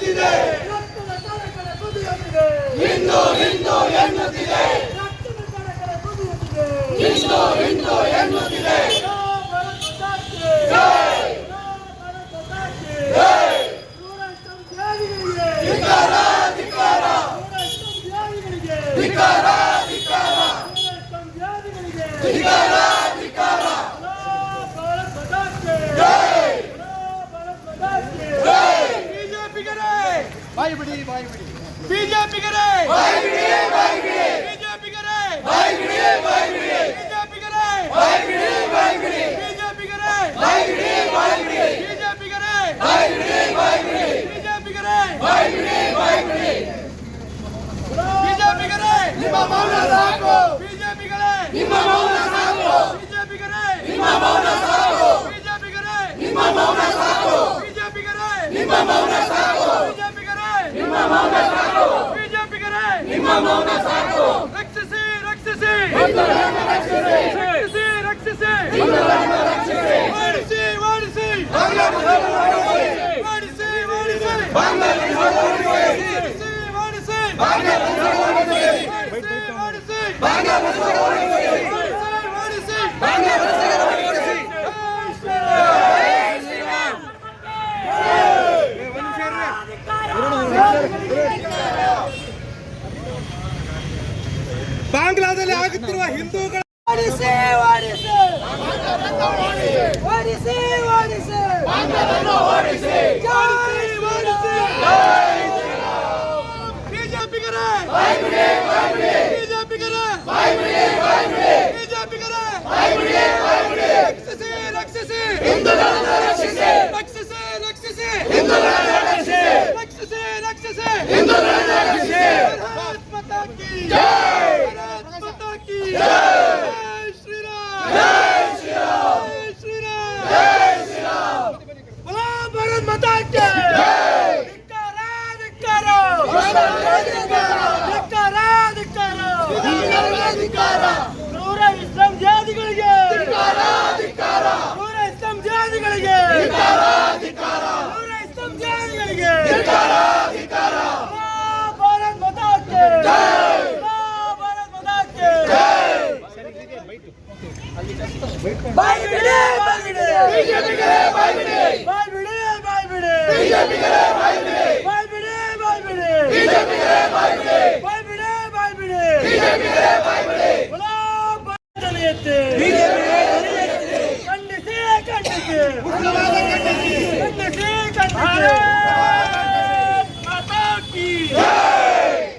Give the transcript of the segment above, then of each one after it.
ಎನ್ನುತ್ತಿದೆ, ರಕ್ತದ ಕಣಕಣ ಕುದಿಯುತ್ತಿದೆ, ಹಿಂದೂ ಹಿಂದೂ ಎನ್ನುತ್ತಿದೆ, ರಕ್ತದ ಕಣಕಣ ಕುದಿಯುತ್ತಿದೆ, ಹಿಂದೂ ಹಿಂದೂ ಎನ್ನುತ್ತಿದೆ. ಜೈ ಭಾರತ್ ಮಾತಾ ಕಿ ಜೈ, ಜೈ ಭಾರತ್ ಮಾತಾ ಕಿ ಜೈ. ನೂರಷ್ಟು ತ್ಯಾಗಿಗಳಿಗೆ ಧಿಕ್ಕಾರ ಧಿಕ್ಕಾರ ನೂರಷ್ಟು ತ್ಯಾಗಿಗಳಿಗೆ ಧಿಕ್ಕಾರ ಧಿಕ್ಕಾರ ನೂರಷ್ಟು ತ್ಯಾಗಿಗಳಿಗೆ ಧಿಕ್ಕಾರ ಧಿಕ್ಕಾರ. ಭಾರತ್ ಮಾತಾ ಕಿ ಜೈ, ಭಾರತ್ ಮಾತಾ ಕಿ ಜೈ. ಬಿಜೆಪಿಗರೇ ಬಾಯಿ ಬಿಡಿ ಬಿಜೆಪಿಗರೇ ಬಾಯಿ ಬಿಡಿ ಬಾಯಿ ಬಿಡಿ ಬಿಜೆಪಿಗರೇ ಬಾಯಿ ಬಿಡಿ ಬಾಯಿ ಬಿಡಿ ಬಿಜೆಪಿಗರೇ ಬಾಯಿ ಬಿಡಿ ಬಾಯಿ ಬಿಡಿ ಬಿಜೆಪಿಗರೇ ಬಾಯಿ ಬಿಡಿ ಬಾಯಿ ಬಿಡಿ ಬಿಜೆಪಿಗರೇ ಬಾಯಿ ಬಿಡಿ ಬಾಯಿ ಬಿಡಿ ಬಿಜೆಪಿಗರೇ ಬಾಯಿ ಬಿಡಿ ಬಾಯಿ ಬಿಡಿ. ಬಿಜೆಪಿಗರೇ ನಿಮ್ಮ ಮೌನ ಸಾಕು, ಬಿಜೆಪಿಗರೇ ನಿಮ್ಮ ಮೌನ ಸಾಕು, ಬಿಜೆಪಿಗರೇ ನಿಮ್ಮ ಮೌನ ಸಾಕು, ಬಿಜೆಪಿಗರೇ ನಿಮ್ಮ ಮೌನ ಸಾಕು, ಬಿಜೆಪಿಗರೇ ನಿಮ್ಮ ಮೌನ ಸಾಕು, ಬಿಜೆಪಿಗರೇ ನಿಮ್ಮ ಮೌನ ಸಾಕು, ಬಿಜೆಪಿಗರೇ ನಿಮ್ಮ ಮೌನ ಸಾಕು. ರಕ್ಷಿಸಿ ರಕ್ಷಿಸಿ ಹಿಂದೂಗಳನ್ನು ರಕ್ಷಿಸಿ, ರಕ್ಷಿಸಿ ರಕ್ಷಿಸಿ ಹಿಂದೂಗಳನ್ನು ರಕ್ಷಿಸಿ. ಓಡಿಸಿ ಓಡಿಸಿ ಬಾಂಗ್ಲಾದೇಶವನ್ನು ಓಡಿಸಿ, ಓಡಿಸಿ ಓಡಿಸಿ ಬಾಂಗ್ಲಾದೇಶವನ್ನು ಓಡಿಸಿ, ಓಡಿಸಿ ಬಾಂಗ್ಲಾದೇಶವನ್ನು ಓಡಿಸಿ, ಓಡಿಸಿ ಬಾಂಗ್ಲಾದೇಶವನ್ನು ಓಡಿಸಿ, ಓಡಿಸಿ ಬಾಂಗ್ಲಾದೇಶವನ್ನು ಓಡಿಸಿ. ಬಾಂಗ್ಲಾದಲ್ಲಿ ಆಗುತ್ತಿರುವ ಹಿಂದೂಗಳ ಓಡಿಸಿ ಓಡಿಸಿ ಓಡಿಸಿ ಓಡಿಸಿ ಬಾಂಗ್ಲಾವನ್ನು ಓಡಿಸಿ. ಜೈ ಓಡಿಸಿ ಬಿಜೆಪಿಗರೇ ಬಾಯಿ ಬಿಡಿ ಬಾಯಿ ಬಿಡಿ ಬಿಜೆಪಿಗರೇ ಬಾಯಿ ಬಿಡಿ ಬಾಯಿ ಬಿಡಿ ಬಿಜೆಪಿಗರೇ ಬಾಯಿ ಬಿಡಿ ಬಾಯಿ ಬಿಡಿ. ರಕ್ಷಿಸಿ ರಕ್ಷಿಸಿ ಹಿಂದೂಗಳನ್ನು ರಕ್ಷಿಸಿ, ರಕ್ಷಿಸಿ ರಕ್ಷಿಸಿ ಹಿಂದೂಗಳನ್ನು ರಕ್ಷಿಸಿ, ರಕ್ಷಿಸಿ ರಕ್ಷಿಸಿ ಹಿಂದೂಗಳನ್ನು ರಕ್ಷಿಸಿ. ಭಾರತ್ ಮಾತಾ ಕಿ ಜೈ, ಭಾರತ್ ಮಾತಾ ಕಿ ಜೈ. ಜೈ ಶ್ರೀರಾಮ್ ಜೈ ಶ್ರೀರಾಮ್, ಜೈ ಶ್ರೀರಾಮ್ ಜೈ ಶ್ರೀರಾಮ್. बोलो भारत माता की ಜೈ. ಧಿಕ್ಕಾರ ಧಿಕ್ಕಾರ ಧಿಕ್ಕಾರ, ಧಿಕ್ಕಾರ ಧಿಕ್ಕಾರ, ನೂರ ಇಸ್ಲಾಂ ಜಾತಿಗಳಿಗೆ ಧಿಕ್ಕಾರ, ಧಿಕ್ಕಾರ, ನೂರ ಇಸ್ಲಾಂ ಜಾತಿಗಳಿಗೆ ಧಿಕ್ಕಾರ, ಧಿಕ್ಕಾರ, ನೂರ ಇಸ್ಲಾಂ ಜಾತಿಗಳಿಗೆ ಧಿಕ್ಕಾರ, ಧಿಕ್ಕಾರ. बोलो भारत माता की ಜೈ. बोलो भारत माता की ಜೈ. ಬಾಯ್ ಬಿಡಿ ಬಾಯ್ ಬಿಡಿ ಬಿಜೆಪಿಗರೇ ಬಾಯಿ ಬಿಡಿ, ಬಾಯ್ ಬಿಡಿ ಬಾಯ್ ಬಿಡಿ ಬಿಜೆಪಿಗರೇ ಬಾಯಿ ಬಿಡಿ, ಬಾಯ್ ಬಿಡಿ ಬಾಯ್ ಬಿಡಿ ಬಿಜೆಪಿಗರೇ ಬಾಯಿ ಬಿಡಿ, ಬಾಯ್ ಬಿಡಿ ಬಾಯ್ ಬಿಡಿ ಬಿಜೆಪಿಗರೇ ಬಾಯಿ ಬಿಡಿ. बोलो भारत ಎತ್ತಿ ಖಂಡಿಸಿ ಖಂಡಿಸಿ ಖಂಡಿಸಿ ಭಾರತ್ ಮಾತಾ ಕಿ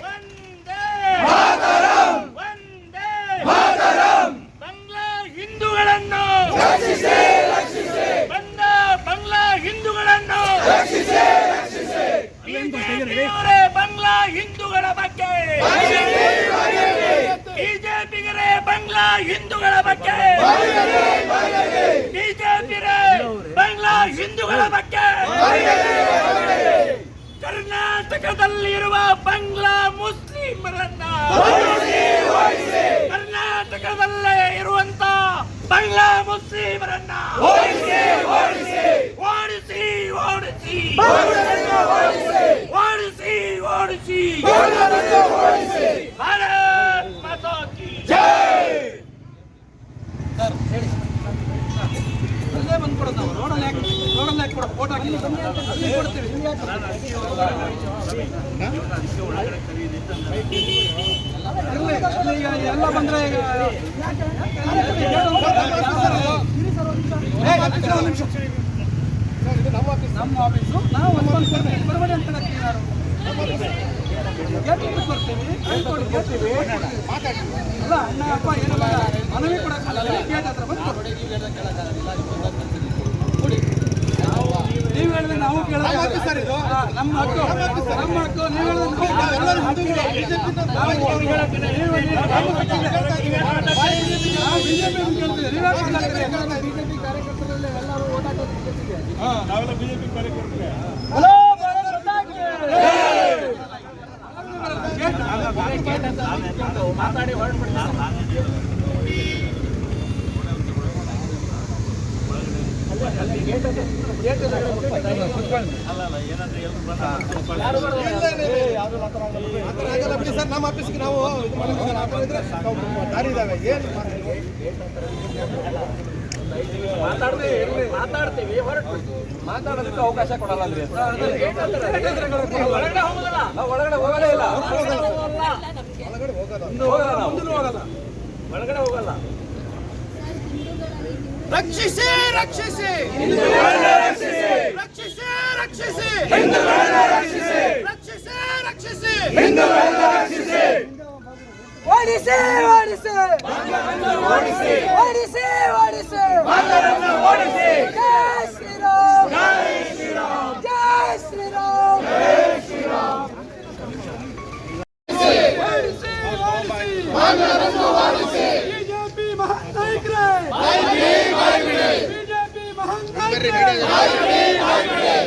ವಂದೇ ಮಾತರಂ, ವಂದೇ ಮಾತರಂ. ಬಾಂಗ್ಲಾ ಹಿಂದೂಗಳನ್ನು ರಕ್ಷಿಸಿ, ರಕ್ಷಿಸಿ, ಬಾಂಗ್ಲಾ ಹಿಂದೂಗಳನ್ನು ರಕ್ಷಿಸಿ, ರಕ್ಷಿಸಿ. ಬಿಜೆಪಿಯವರೇ ಬಾಂಗ್ಲಾ ಹಿಂದೂಗಳ ಬಗ್ಗೆ ಬಿಜೆಪಿಗರೇ ಬಾಂಗ್ಲಾ ಹಿಂದೂಗಳ ಬಗ್ಗೆ ಬಿಜೆಪಿರೇ ಬಾಂಗ್ಲಾ ಹಿಂದೂಗಳ ಬಗ್ಗೆ ಕರ್ನಾಟಕದಲ್ಲಿರುವ ಬಾಂಗ್ಲಾ ಮುಸ್ಲಿಮರನ್ನ ಕರ್ನಾಟಕದಲ್ಲೇ ಇರುವಂತ ಬಾಂಗ್ಲಾ ಮುಸ್ಲಿಮರನ್ನ ಓಡಿಸಿ, ಓಡಿಸಿ, ಓಡಿಸಿ ಓಡಿಸಿ ಬಾಂಗ್ಲಾದೇಶವನ್ನು ಓಡಿಸಿ, ಓಡಿಸಿ ಓಡಿಸಿ ಬಾಂಗ್ಲಾದೇಶವನ್ನು ಓಡಿಸಿ. ಭಾರತ್ ಮಾತಾ ಕಿ ಜೈ. ಅಲ್ಲೇ ಬಂದ್ಕೊಡೋದು ನಾವು ರೋಡಲ್ಲಿ ಹಾಕಿ ಫೋಟೋ ಹಾಕಿಲ್ಲ ಅಲ್ಲಿ ಕೊಡ್ತೀವಿ ಈಗ ಎಲ್ಲ ಬಂದ್ರೆ ಈಗ ನಮ್ಮ ಆಫೀಸು ನಾವು ಒಂದು ಬರಬೇಡಿ ಅಂತ ಹೇಳ್ತೀವಿ ಯಾರು ಬರ್ತೀವಿ ಅಲ್ಲ ಅಣ್ಣ ಅಪ್ಪ ಏನಲ್ಲ ಮನವಿ ಕೊಡಕ್ಕಲ್ಲ ಗೇಟ್ ಹತ್ರ ಬಂದು ನೀವು ಹೇಳಿದ್ರೆ ನಾವು ಕೇಳೋದು ಸರ್ ಇದು ನಮ್ಮ ಹಕ್ಕು ನಮ್ಮ ಹಕ್ಕು ನೀವು ನಾವೆಲ್ಲ ಬಿಜೆಪಿ ಕಾರ್ಯಕರ್ತರೆ ಮಾತಾಡಿ ಹೊರಡ್ಬಿಡಿ ಗೇಟ್ ಆಗಲ್ಲ ಬಿಡಿ ಸರ್, ನಮ್ಮ ಆಫೀಸ್ಗೆ ನಾವು ಇದು ಮಾಡೋಕ್ಕಾಗಲ್ಲ. ಆ ಥರ ಇದ್ರೆ ನಾವು ದಾರಿ ಇದಾವೆ. ಏನು ಮಾತಾಡ್ತೀವಿ ಹೊರಟು ಮಾತಾಡೋದಕ್ಕೆ ಅವಕಾಶ ಕೊಡಲ್ಲ ಅಂದ್ರೆ ಒಳಗಡೆ ಹೋಗಲ್ಲ, ಒಳಗಡೆ ಹೋಗಲೇ ಇಲ್ಲ, ಒಳಗಡೆ ಹೋಗಲ್ಲ, ಒಳಗಡೆ ಹೋಗಲ್ಲ. ರಕ್ಷಿಸಿ ರಕ್ಷಿಸಿ ರಕ್ಷಿಸಿ ರಕ್ಷಿಸಿ ರಕ್ಷಿಸಿ ರಕ್ಷಿಸಿ ಓಡಿಸಿ ಓಡಿಸಿ ಓಡಿಸಿ ಓಡಿಸಿ ಓಡಿಸಿ ಓಡಿಸಿ ಜೈ ಶ್ರೀರಾಮ್ ಜೈ ಶ್ರೀರಾಮ್ ಜೈ ಶ್ರೀರಾಮ್ ಜೈ ಶ್ರೀರಾಮ್ ಬಿಜೆಪಿ ಮಹಾನ್ ನಾಯಕರೇ, ಬಿಜೆಪಿ ಮಹಾನ್ ನಾಯಕರೇ,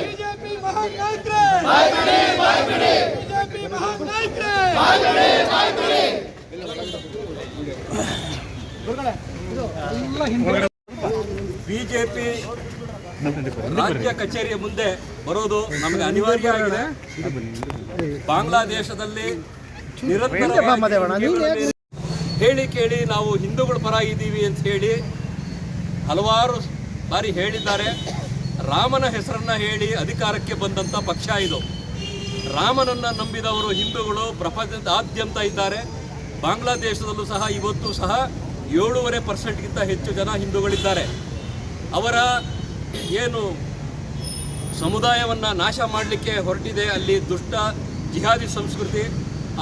ಬಿಜೆಪಿ ಮಹಾನ್ ನಾಯಕರೇ, ಬಿಜೆಪಿ ಮಹಾನ್ ನಾಯಕರೇ. ಬಿಜೆಪಿ ರಾಜ್ಯ ಕಚೇರಿಯ ಮುಂದೆ ಬರೋದು ನಮಗೆ ಅನಿವಾರ್ಯ ಆಗಿದೆ. ಬಾಂಗ್ಲಾದೇಶದಲ್ಲಿ ನಿರಂತರವಾಗಿ ಹೇಳಿ ಕೇಳಿ ನಾವು ಹಿಂದೂಗಳ ಪರ ಇದ್ದೀವಿ ಅಂತ ಹೇಳಿ ಹಲವಾರು ಬಾರಿ ಹೇಳಿದ್ದಾರೆ. ರಾಮನ ಹೆಸರನ್ನ ಹೇಳಿ ಅಧಿಕಾರಕ್ಕೆ ಬಂದಂಥ ಪಕ್ಷ ಇದು. ರಾಮನನ್ನು ನಂಬಿದವರು ಹಿಂದೂಗಳು ಪ್ರಪಂಚದಾದ್ಯಂತ ಇದ್ದಾರೆ. ಬಾಂಗ್ಲಾದೇಶದಲ್ಲೂ ಸಹ ಇವತ್ತು ಸಹ 7.5% ಹೆಚ್ಚು ಜನ ಹಿಂದೂಗಳಿದ್ದಾರೆ. ಅವರ ಏನು ಸಮುದಾಯವನ್ನು ನಾಶ ಮಾಡಲಿಕ್ಕೆ ಹೊರಟಿದೆ ಅಲ್ಲಿ ದುಷ್ಟ ಜಿಹಾದಿ ಸಂಸ್ಕೃತಿ,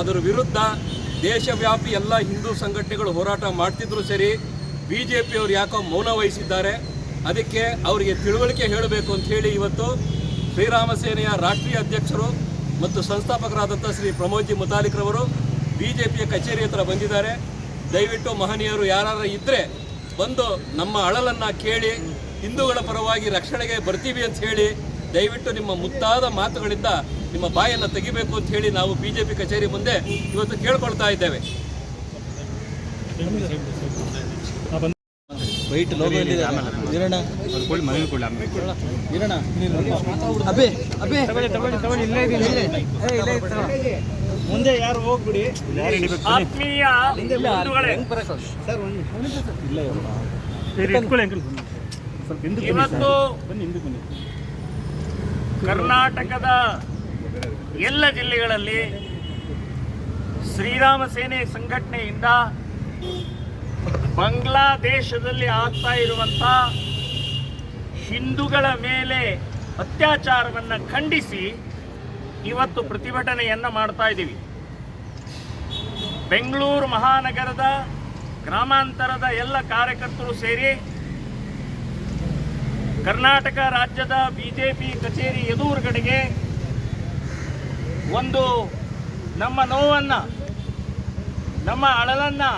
ಅದರ ವಿರುದ್ಧ ದೇಶವ್ಯಾಪಿ ಎಲ್ಲ ಹಿಂದೂ ಸಂಘಟನೆಗಳು ಹೋರಾಟ ಮಾಡ್ತಿದ್ರು ಸರಿ, BJPಯವರು ಯಾಕೋ ಮೌನ ವಹಿಸಿದ್ದಾರೆ. ಅದಕ್ಕೆ ಅವರಿಗೆ ತಿಳುವಳಿಕೆ ಹೇಳಬೇಕು ಅಂತ ಹೇಳಿ ಇವತ್ತು ಶ್ರೀರಾಮ ಸೇನೆಯ ರಾಷ್ಟ್ರೀಯ ಅಧ್ಯಕ್ಷರು ಮತ್ತು ಸಂಸ್ಥಾಪಕರಾದಂಥ ಶ್ರೀ ಪ್ರಮೋದ್ಜಿ ಮುತಾಲಿಕ್ರವರು BJPಯ ಕಚೇರಿ ಹತ್ರ ಬಂದಿದ್ದಾರೆ. ದಯವಿಟ್ಟು ಮಹನೀಯರು ಯಾರು ಇದ್ದರೆ ಬಂದು ನಮ್ಮ ಅಳಲನ್ನು ಕೇಳಿ ಹಿಂದೂಗಳ ಪರವಾಗಿ ರಕ್ಷಣೆಗೆ ಬರ್ತೀವಿ ಅಂತ ಹೇಳಿ ದಯವಿಟ್ಟು ನಿಮ್ಮ ಮುತ್ತಾದ ಮಾತುಗಳಿಂದ ನಿಮ್ಮ ಬಾಯನ್ನು ತೆಗಿಬೇಕು ಅಂತ ಹೇಳಿ ನಾವು BJP ಕಚೇರಿ ಮುಂದೆ ಇವತ್ತು ಕೇಳ್ಕೊಳ್ತಾ ಇದ್ದೇವೆ. ಮುಂದೆ ಯಾರು ಹೋಗ್ಬಿಡಿ. ಆತ್ಮೀಯ ಬಂಧುಗಳೇ, ಇವತ್ತು ಕರ್ನಾಟಕದ ಎಲ್ಲ ಜಿಲ್ಲೆಗಳಲ್ಲಿ ಶ್ರೀರಾಮ ಸೇನೆ ಸಂಘಟನೆಯಿಂದ ಬಾಂಗ್ಲಾದೇಶದಲ್ಲಿ ಆಗ್ತಾ ಇರುವಂಥ ಹಿಂದೂಗಳ ಮೇಲೆ ಅತ್ಯಾಚಾರವನ್ನು ಖಂಡಿಸಿ ಇವತ್ತು ಪ್ರತಿಭಟನೆಯನ್ನು ಮಾಡ್ತಾ ಇದ್ದೀವಿ. ಬೆಂಗಳೂರು ಮಹಾನಗರದ ಗ್ರಾಮಾಂತರದ ಎಲ್ಲ ಕಾರ್ಯಕರ್ತರು ಸೇರಿ ಕರ್ನಾಟಕ ರಾಜ್ಯದ BJP ಕಚೇರಿ ಎದುರುಗಡೆಗೆ ಒಂದು ನಮ್ಮ ನೋವನ್ನು, ನಮ್ಮ ಅಳಲನ್ನು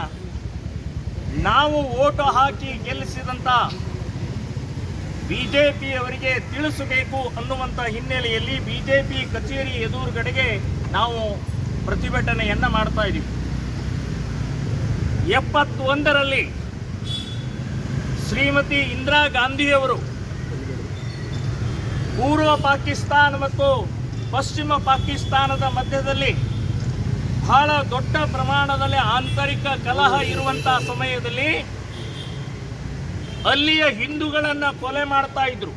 ನಾವು ಓಟು ಹಾಕಿ ಗೆಲ್ಲಿಸಿದಂಥ BJPಯವರಿಗೆ ತಿಳಿಸಬೇಕು ಅನ್ನುವಂಥ ಹಿನ್ನೆಲೆಯಲ್ಲಿ BJP ಕಚೇರಿ ಎದುರುಗಡೆಗೆ ನಾವು ಪ್ರತಿಭಟನೆಯನ್ನು ಮಾಡ್ತಾ ಇದ್ದೀವಿ. 71ರಲ್ಲಿ ಶ್ರೀಮತಿ ಇಂದಿರಾ ಗಾಂಧಿಯವರು ಪೂರ್ವ ಪಾಕಿಸ್ತಾನ ಮತ್ತು ಪಶ್ಚಿಮ ಪಾಕಿಸ್ತಾನದ ಮಧ್ಯದಲ್ಲಿ ಬಹಳ ದೊಡ್ಡ ಪ್ರಮಾಣದಲ್ಲಿ ಆಂತರಿಕ ಕಲಹ ಇರುವಂಥ ಸಮಯದಲ್ಲಿ ಅಲ್ಲಿಯ ಹಿಂದೂಗಳನ್ನು ಕೊಲೆ ಮಾಡ್ತಾ ಇದ್ರು,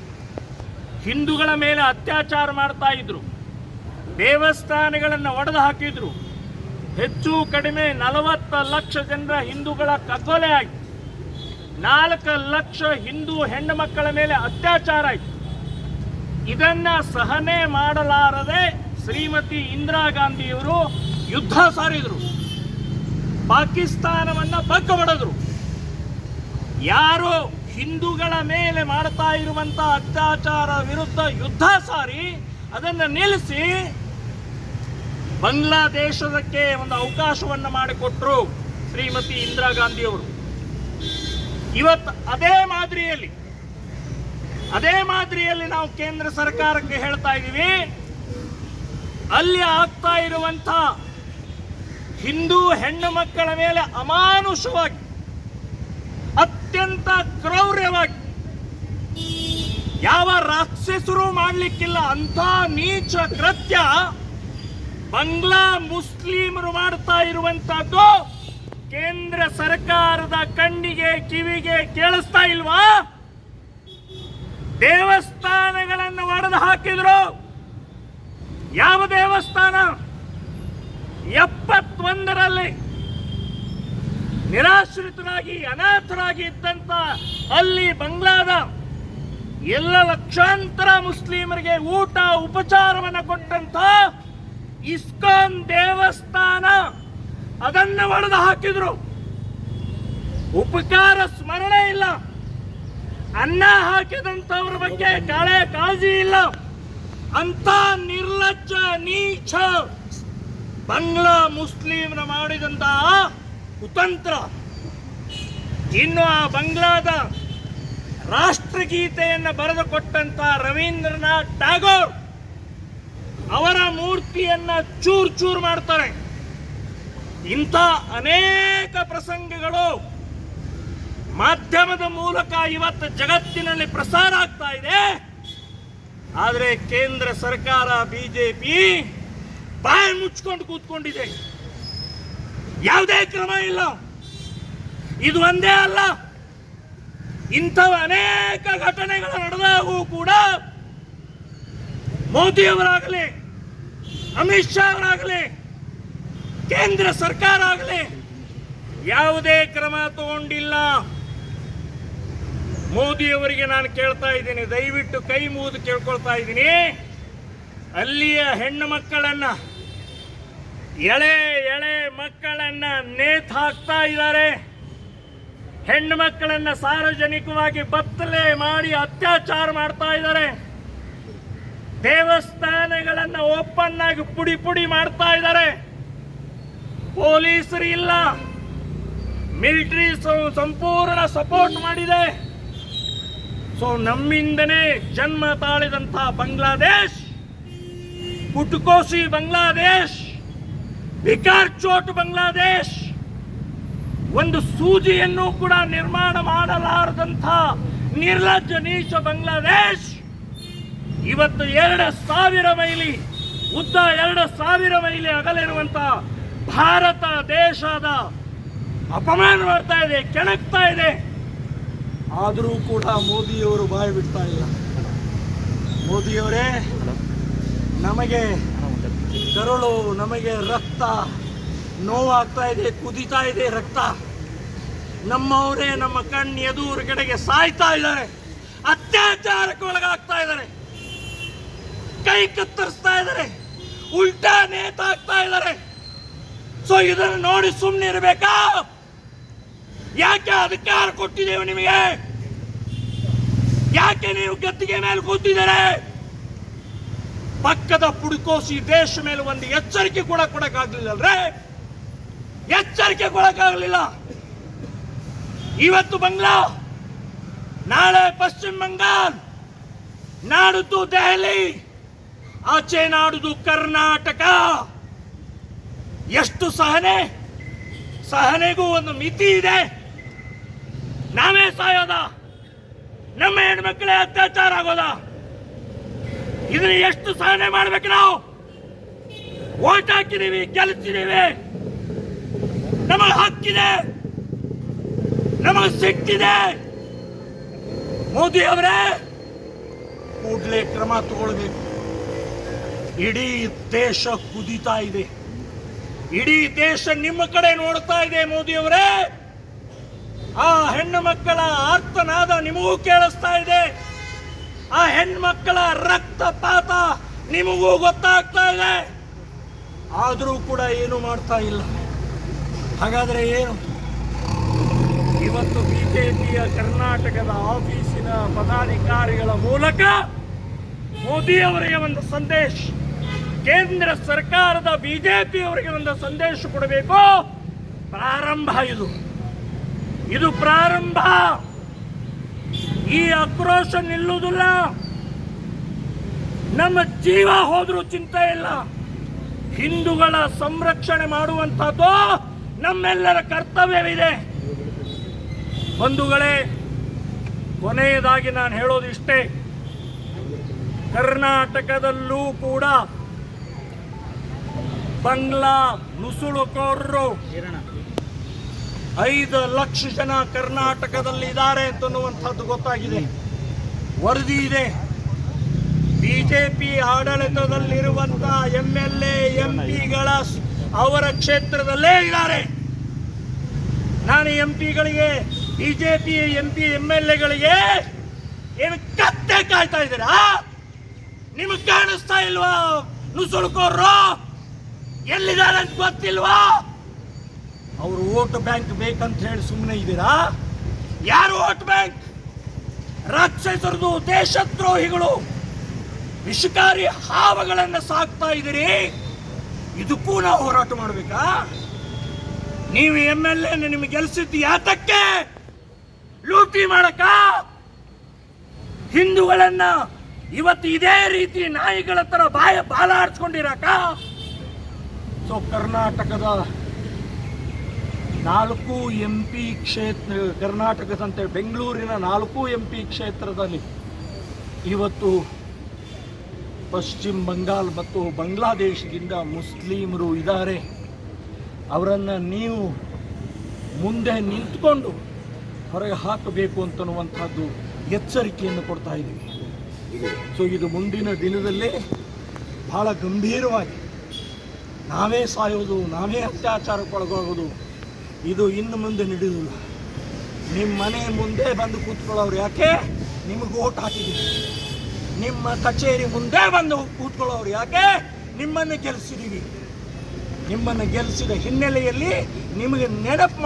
ಹಿಂದೂಗಳ ಮೇಲೆ ಅತ್ಯಾಚಾರ ಮಾಡ್ತಾ ಇದ್ರು, ದೇವಸ್ಥಾನಗಳನ್ನು ಒಡೆದು ಹಾಕಿದ್ರು. ಹೆಚ್ಚು ಕಡಿಮೆ 40 ಲಕ್ಷ ಜನರ ಹಿಂದೂಗಳ ಕಗ್ಗೊಲೆ ಆಯಿತು. 4 ಲಕ್ಷ ಹಿಂದೂ ಹೆಣ್ಣು ಮಕ್ಕಳ ಮೇಲೆ ಅತ್ಯಾಚಾರ ಆಯಿತು. ಇದನ್ನ ಸಹನೆ ಮಾಡಲಾರದೆ ಶ್ರೀಮತಿ ಇಂದಿರಾ ಗಾಂಧಿಯವರು ಯುದ್ಧ ಸಾರಿದರು, ಪಾಕಿಸ್ತಾನವನ್ನ ಬಗ್ಗಬಡಿದ್ರು. ಯಾರು ಹಿಂದೂಗಳ ಮೇಲೆ ಮಾಡ್ತಾ ಇರುವಂತ ಅತ್ಯಾಚಾರ ವಿರುದ್ಧ ಯುದ್ಧ ಸಾರಿ ಅದನ್ನು ನಿಲ್ಲಿಸಿ ಬಾಂಗ್ಲಾದೇಶಕ್ಕೆ ಒಂದು ಅವಕಾಶವನ್ನು ಮಾಡಿಕೊಟ್ರು ಶ್ರೀಮತಿ ಇಂದಿರಾ ಗಾಂಧಿಯವರು. ಇವತ್ತು ಅದೇ ಮಾದರಿಯಲ್ಲಿ ನಾವು ಕೇಂದ್ರ ಸರ್ಕಾರಕ್ಕೆ ಹೇಳ್ತಾ ಇದ್ದೀವಿ, ಅಲ್ಲಿ ಆಗ್ತಾ ಇರುವಂಥ ಹಿಂದೂ ಹೆಣ್ಣು ಮಕ್ಕಳ ಮೇಲೆ ಅಮಾನುಷವಾಗಿ, ಅತ್ಯಂತ ಕ್ರೌರ್ಯವಾಗಿ ಯಾವ ರಾಕ್ಷಸ ಹೆಸರು ಮಾಡಲಿಕ್ಕಿಲ್ಲ. ಅಂತ ನೀಚ ಕೃತ್ಯ ಬಂಗ್ಲಾ ಮುಸ್ಲಿಮರು ಮಾಡ್ತಾ ಇರುವಂತಹದ್ದು ಕೇಂದ್ರ ಸರ್ಕಾರದ ಕಣ್ಣಿಗೆ ಕಿವಿಗೆ ಕೇಳಿಸ್ತಾ ಇಲ್ವಾ? ದೇವಸ್ಥಾನಗಳನ್ನು ಒಡೆದು ಹಾಕಿದ್ರು. ಯಾವ ದೇವಸ್ಥಾನ? 71ರಲ್ಲಿ ನಿರಾಶ್ರಿತರಾಗಿ ಅನಾಥರಾಗಿ ಇದ್ದಂತ ಅಲ್ಲಿ ಬಂಗ್ಲಾದ ಎಲ್ಲ ಲಕ್ಷಾಂತರ ಮುಸ್ಲಿಮರಿಗೆ ಊಟ ಉಪಚಾರವನ್ನು ಕೊಟ್ಟಂತ ಇಸ್ಕಾನ್ ದೇವಸ್ಥಾನ ಅದನ್ನು ಒಡೆದು ಹಾಕಿದ್ರು. ಉಪಕಾರ ಸ್ಮರಣೆ ಇಲ್ಲ. ಅನ್ನ ಹಾಕಿದಂಥವ್ರ ಬಗ್ಗೆ ಕಾಳಜಿ ಇಲ್ಲ. ಅಂತ ನಿರ್ಲಜ್ಜ ನೀಚ ಬಂಗ್ಲಾ ಮುಸ್ಲಿಮರ ಮಾಡಿದಂತಹ ಕುತಂತ್ರ. ಇನ್ನು ಆ ಬಂಗ್ಲಾದ ರಾಷ್ಟ್ರಗೀತೆಯನ್ನು ಬರೆದುಕೊಟ್ಟಂತ ರವೀಂದ್ರನಾಥ್ ಟ್ಯಾಗೋರ್ ಅವರ ಮೂರ್ತಿಯನ್ನ ಚೂರ್ ಚೂರ್ ಮಾಡ್ತಾರೆ. ಇಂಥ ಅನೇಕ ಪ್ರಸಂಗಗಳು ಮಾಧ್ಯಮದ ಮೂಲಕ ಇವತ್ತು ಜಗತ್ತಿನಲ್ಲಿ ಪ್ರಸಾರ ಆಗ್ತಾ ಇದೆ. ಆದರೆ ಕೇಂದ್ರ ಸರ್ಕಾರ ಬಿಜೆಪಿ ಬಾಯಿ ಮುಚ್ಕೊಂಡು ಕೂತ್ಕೊಂಡಿದೆ. ಯಾವುದೇ ಕ್ರಮ ಇಲ್ಲ. ಇದು ಒಂದೇ ಅಲ್ಲ, ಇಂಥವು ಅನೇಕ ಘಟನೆಗಳು ನಡೆದಾಗೂ ಕೂಡ ಮೋದಿಯವರಾಗಲಿ, ಅಮಿತ್ ಶಾ ಅವರಾಗಲಿ, ಕೇಂದ್ರ ಸರ್ಕಾರ ಆಗಲಿ ಯಾವುದೇ ಕ್ರಮ ತಗೊಂಡಿಲ್ಲ. ಮೋದಿಯವರಿಗೆ ನಾನು ಕೇಳ್ತಾ ಇದ್ದೀನಿ, ದಯವಿಟ್ಟು ಕೈ ಮುಗಿದು ಕೇಳ್ಕೊಳ್ತಾ ಇದ್ದೀನಿ, ಅಲ್ಲಿಯ ಹೆಣ್ಣು ಮಕ್ಕಳನ್ನ, ಎಳೆ ಎಳೆ ಮಕ್ಕಳನ್ನ ನೇತು ಹಾಕ್ತಾ ಇದ್ದಾರೆ. ಹೆಣ್ಣು ಮಕ್ಕಳನ್ನ ಸಾರ್ವಜನಿಕವಾಗಿ ಬತ್ತಲೆ ಮಾಡಿ ಅತ್ಯಾಚಾರ ಮಾಡ್ತಾ ಇದ್ದಾರೆ. ದೇವಸ್ಥಾನಗಳನ್ನ ಓಪನ್ ಆಗಿ ಪುಡಿ ಪುಡಿ ಮಾಡ್ತಾ ಇದ್ದಾರೆ. ಪೊಲೀಸರು ಇಲ್ಲ, ಮಿಲಿಟರಿ ಸಂಪೂರ್ಣ ಸಪೋರ್ಟ್ ಮಾಡಿದೆ. ಸೊ ನಮ್ಮಿಂದನೇ ಜನ್ಮ ತಾಳಿದಂತ ಬಾಂಗ್ಲಾದೇಶ್, ಪುಟ್ಕೋಸಿ ಬಾಂಗ್ಲಾದೇಶ್, ಬಿಕಾರ್ ಚೋಟ್ ಬಾಂಗ್ಲಾದೇಶ್, ಒಂದು ಸೂಜಿಯನ್ನು ಕೂಡ ನಿರ್ಮಾಣ ಮಾಡಲಾರದಂಥ ನಿರ್ಲಜ್ಜ ನೀಚ ಬಾಂಗ್ಲಾದೇಶ್ ಇವತ್ತು 2000 ಮೈಲಿ ಉದ್ದ, 2000 ಮೈಲಿ ಅಗಲಿರುವಂತ ಭಾರತ ದೇಶದ ಅಪಮಾನ ಮಾಡ್ತಾ ಇದೆ, ಕೆಣಕ್ತಾ ಇದೆ. ಆದರೂ ಕೂಡ ಮೋದಿಯವರು ಬಾಯಿ ಬಿಡ್ತಾ ಇಲ್ಲ. ಮೋದಿಯವರೇ, ನಮಗೆ ಕರುಳು, ನಮಗೆ ರಕ್ತ ನೋವಾಗ್ತಾ ಇದೆ, ಕುದಿತಾ ಇದೆ ರಕ್ತ. ನಮ್ಮವರೇ ನಮ್ಮ ಕಣ್ಣು ಎದುರುಗಡೆಗೆ ಸಾಯ್ತಾ ಇದ್ದಾರೆ, ಅತ್ಯಾಚಾರಕ್ಕೆ ಒಳಗಾಗ್ತಾ ಇದ್ದಾರೆ, ಕೈ ಕತ್ತರಿಸ್ತಾ ಇದ್ದಾರೆ, ಉಲ್ಟಾ ನೇತಾಕ್ತಾ ಇದ್ದಾರೆ. ಸೊ ಇದನ್ನು ನೋಡಿ ಸುಮ್ಮನೆ ಇರಬೇಕಾ? ಯಾಕೆ ಅಧಿಕಾರ ಕೊಟ್ಟಿದ್ದೇವೆ ನಿಮಗೆ? ಯಾಕೆ ನೀವು ಗದ್ದಿಗೆ ಮೇಲೆ ಕೂತಿದ್ದಾರೆ? ಪಕ್ಕದ ಪುಡುಕೋಸಿ ದೇಶ ಮೇಲೆ ಒಂದು ಎಚ್ಚರಿಕೆ ಕೂಡ ಕೊಡಕ್ಕಾಗ್ಲಿಲ್ಲ ಅಲ್ರೇ? ಎಚ್ಚರಿಕೆ ಕೊಡಕ್ಕಾಗಲಿಲ್ಲ. ಇವತ್ತು ಬಂಗ್ಲಾ, ನಾಳೆ ಪಶ್ಚಿಮ ಬಂಗಾಲ್, ನಾಡುದು ದೆಹಲಿ, ಆಚೆ ನಾಡುದು ಕರ್ನಾಟಕ. ಎಷ್ಟು ಸಹನೆಗೂ ಒಂದು ಮಿತಿ ಇದೆ. ನಾವೇ ಸಾಯೋದ? ನಮ್ಮ ಹೆಣ್ಮಕ್ಳೇ ಅತ್ಯಾಚಾರ ಆಗೋದ? ಇದನ್ನ ಎಷ್ಟು ಸಹನೆ ಮಾಡ್ಬೇಕು? ನಾವು ವೋಟ್ ಹಾಕಿದೀವಿ, ಗೆಲ್ತಿದ್ದೀವಿ, ನಮಗೆ ಹಕ್ಕಿದೆ, ನಮಗೆ ಸಿಕ್ಕಿದೆ. ಮೋದಿ ಅವರೇ, ಕೂಡಲೇ ಕ್ರಮ ತಗೊಳ್ಬೇಕು. ಇಡೀ ದೇಶ ಕುದಿತಾ ಇದೆ, ಇಡೀ ದೇಶ ನಿಮ್ಮ ಕಡೆ ನೋಡ್ತಾ ಇದೆ. ಮೋದಿ ಅವರೇ, ಆ ಹೆಣ್ಣು ಮಕ್ಕಳ ಆರ್ತನಾದ ನಿಮಗೂ ಕೇಳಿಸ್ತಾ ಇದೆ, ಆ ಹೆಣ್ಮಕ್ಕಳ ರಕ್ತಪಾತ ನಿಮಗೂ ಗೊತ್ತಾಗ್ತಾ ಇದೆ. ಆದರೂ ಕೂಡ ಏನು ಮಾಡ್ತಾ ಇಲ್ಲ. ಹಾಗಾದ್ರೆ ಏನು? ಇವತ್ತು ಬಿಜೆಪಿಯ ಕರ್ನಾಟಕದ ಆಫೀಸಿನ ಪದಾಧಿಕಾರಿಗಳ ಮೂಲಕ ಮೋದಿಯವರಿಗೆ ಒಂದು ಸಂದೇಶ, ಕೇಂದ್ರ ಸರ್ಕಾರದ ಬಿಜೆಪಿಯವರಿಗೆ ಒಂದು ಸಂದೇಶ ಕೊಡಬೇಕು. ಪ್ರಾರಂಭ ಇದು ಪ್ರಾರಂಭ. ಈ ಆಕ್ರೋಶ ನಿಲ್ಲುವುದಿಲ್ಲ. ನಮ್ಮ ಜೀವ ಹೋದ್ರೂ ಚಿಂತೆ ಇಲ್ಲ. ಹಿಂದೂಗಳ ಸಂರಕ್ಷಣೆ ಮಾಡುವಂತಹದ್ದು ನಮ್ಮೆಲ್ಲರ ಕರ್ತವ್ಯವಿದೆ. ಬಂಧುಗಳೇ, ಕೊನೆಯದಾಗಿ ನಾನು ಹೇಳೋದು ಇಷ್ಟೇ, ಕರ್ನಾಟಕದಲ್ಲೂ ಕೂಡ ಬಂಗ್ಲಾ ನುಸುಳುಕೋರರು 5 ಲಕ್ಷ ಜನ ಕರ್ನಾಟಕದಲ್ಲಿ ಇದ್ದಾರೆ ಅಂತನ್ನುವಂಥದ್ದು ಗೊತ್ತಾಗಿದೆ. ವರದಿ ಇದೆ. ಬಿಜೆಪಿ ಆಡಳಿತದಲ್ಲಿರುವಂತಹ MLA MP ಗಳ ಅವರ ಕ್ಷೇತ್ರದಲ್ಲೇ ಇದ್ದಾರೆ. ನಾನು MP ಗಳಿಗೆ ಬಿಜೆಪಿ MP MLA ಗಳಿಗೆ ಏನು ಕತ್ತೆ ಕಾಯ್ತಾ ಇದ್ದೀರಾ? ನಿಮಗೆ ಕಾಣಿಸ್ತಾ ಇಲ್ವಾ? ನುಸುಳುಕೋರು ಎಲ್ಲಿದ್ದಾರೆ ಅಂತ ಗೊತ್ತಿಲ್ವಾ? ಅವರು ವೋಟ್ ಬ್ಯಾಂಕ್ ಬೇಕಂತ ಹೇಳಿ ಸುಮ್ಮನೆ ಇದ್ದೀರಾ? ಯಾರು ವೋಟ್ ಬ್ಯಾಂಕ್? ರಾಕ್ಷಸರದು, ದೇಶದ್ರೋಹಿಗಳು, ವಿಷಕಾರಿ ಹಾವುಗಳನ್ನು ಸಾಕ್ತಾ ಇದ್ದೀರಿ. ಇದಕ್ಕೂ ನಾವು ಹೋರಾಟ ಮಾಡಬೇಕಾ? ನೀವು MLA ನಿಮಗೆ ಗೆಲ್ಸಿದ್ದು ಯಾತಕ್ಕೆ? ಲೂಟಿ ಮಾಡಕ? ಹಿಂದೂಗಳನ್ನ ಇವತ್ತು ಇದೇ ರೀತಿ ನಾಯಿಗಳ ತರ ಬಾಲ ಆಡ್ಸ್ಕೊಂಡಿರಾಕ? ಸೊ ಕರ್ನಾಟಕದ 4 MP ಕ್ಷೇತ್ರ, ಕರ್ನಾಟಕದಂತೆ ಬೆಂಗಳೂರಿನ 4 MP ಕ್ಷೇತ್ರದಲ್ಲಿ ಇವತ್ತು ಪಶ್ಚಿಮ ಬಂಗಾಳ ಮತ್ತು ಬಾಂಗ್ಲಾದೇಶದಿಂದ ಮುಸ್ಲಿಮರು ಇದ್ದಾರೆ. ಅವರನ್ನು ನೀವು ಮುಂದೆ ನಿಂತ್ಕೊಂಡು ಹೊರಗೆ ಹಾಕಬೇಕು ಅಂತನ್ನುವಂಥದ್ದು ಎಚ್ಚರಿಕೆಯನ್ನು ಕೊಡ್ತಾ ಇದ್ದೀವಿ. ಸೊ ಇದು ಮುಂದಿನ ದಿನದಲ್ಲಿ ಬಹಳ ಗಂಭೀರವಾಗಿ ನಾವೇ ಸಾಯೋದು, ನಾವೇ ಅತ್ಯಾಚಾರಕ್ಕೊಳಗೋಗೋದು, ಇದು ಇನ್ನು ಮುಂದೆ ನಡೆಯುವುದಿಲ್ಲ. ನಿಮ್ಮ ಮನೆ ಮುಂದೆ ಬಂದು ಕೂತ್ಕೊಳ್ಳೋರು ಯಾಕೆ? ನಿಮಗೆ ಓಟ್ ಹಾಕಿದ್ದೀವಿ. ನಿಮ್ಮ ಕಚೇರಿ ಮುಂದೆ ಬಂದು ಕೂತ್ಕೊಳ್ಳೋರು ಯಾಕೆ? ನಿಮ್ಮನ್ನು ಗೆಲ್ಲಿಸಿದ್ದೀವಿ. ನಿಮ್ಮನ್ನು ಗೆಲ್ಲಿಸಿದ ಹಿನ್ನೆಲೆಯಲ್ಲಿ ನಿಮಗೆ ನೆನಪು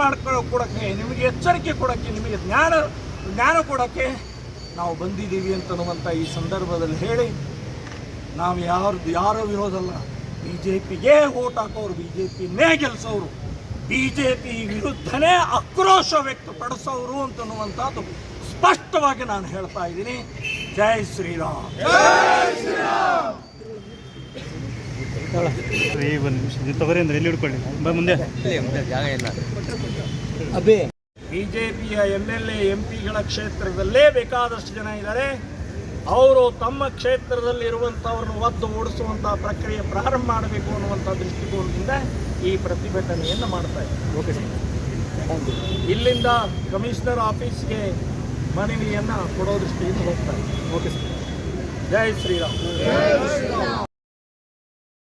ಕೊಡೋಕ್ಕೆ, ನಿಮಗೆ ಎಚ್ಚರಿಕೆ ಕೊಡೋಕ್ಕೆ, ನಿಮಗೆ ಜ್ಞಾನ ಕೊಡೋಕ್ಕೆ ನಾವು ಬಂದಿದ್ದೀವಿ ಅಂತನ್ನುವಂಥ ಈ ಸಂದರ್ಭದಲ್ಲಿ ಹೇಳಿ, ನಾವು ಯಾರ ವಿರೋಧ ಅಲ್ಲ. BJPಗೆ ಓಟ್ ಹಾಕೋರು, BJPನೇ ಗೆಲ್ಲಿಸೋರು, BJP ವಿರುದ್ಧನೇ ಆಕ್ರೋಶ ವ್ಯಕ್ತಪಡಿಸೋರು ಅಂತನ್ನುವಂಥದ್ದು ಸ್ಪಷ್ಟವಾಗಿ ನಾನು ಹೇಳ್ತಾ ಇದ್ದೀನಿ. ಜೈ ಶ್ರೀರಾಮ್. ತಗೋರಿ ಅಂದ್ರೆ ಎಲ್ಲಿ ಹಿಡ್ಕೊಳ್ಳಿ ಮುಂದೆ ಜಾಗ ಇಲ್ಲ. ಬಿಜೆಪಿಯ MLA MP ಕ್ಷೇತ್ರದಲ್ಲೇ ಬೇಕಾದಷ್ಟು ಜನ ಇದ್ದಾರೆ. ಅವರು ತಮ್ಮ ಕ್ಷೇತ್ರದಲ್ಲಿ ಇರುವಂಥವ್ರನ್ನ ಒದ್ದು ಓಡಿಸುವಂಥ ಪ್ರಕ್ರಿಯೆ ಪ್ರಾರಂಭ ಮಾಡಬೇಕು ಅನ್ನುವಂಥ ದೃಷ್ಟಿಕೋನದಿಂದ ಈ ಪ್ರತಿಭಟನೆಯನ್ನು ಮಾಡ್ತಾ ಇದ್ದಾರೆ. ಇಲ್ಲಿಂದ ಕಮಿಷನರ್ ಆಫೀಸ್ಗೆ ಮನವಿಯನ್ನು ಕೊಡೋ ದೃಷ್ಟಿಯಿಂದ ಹೋಗ್ತಾರೆ. ಜೈ ಶ್ರೀರಾಮ್.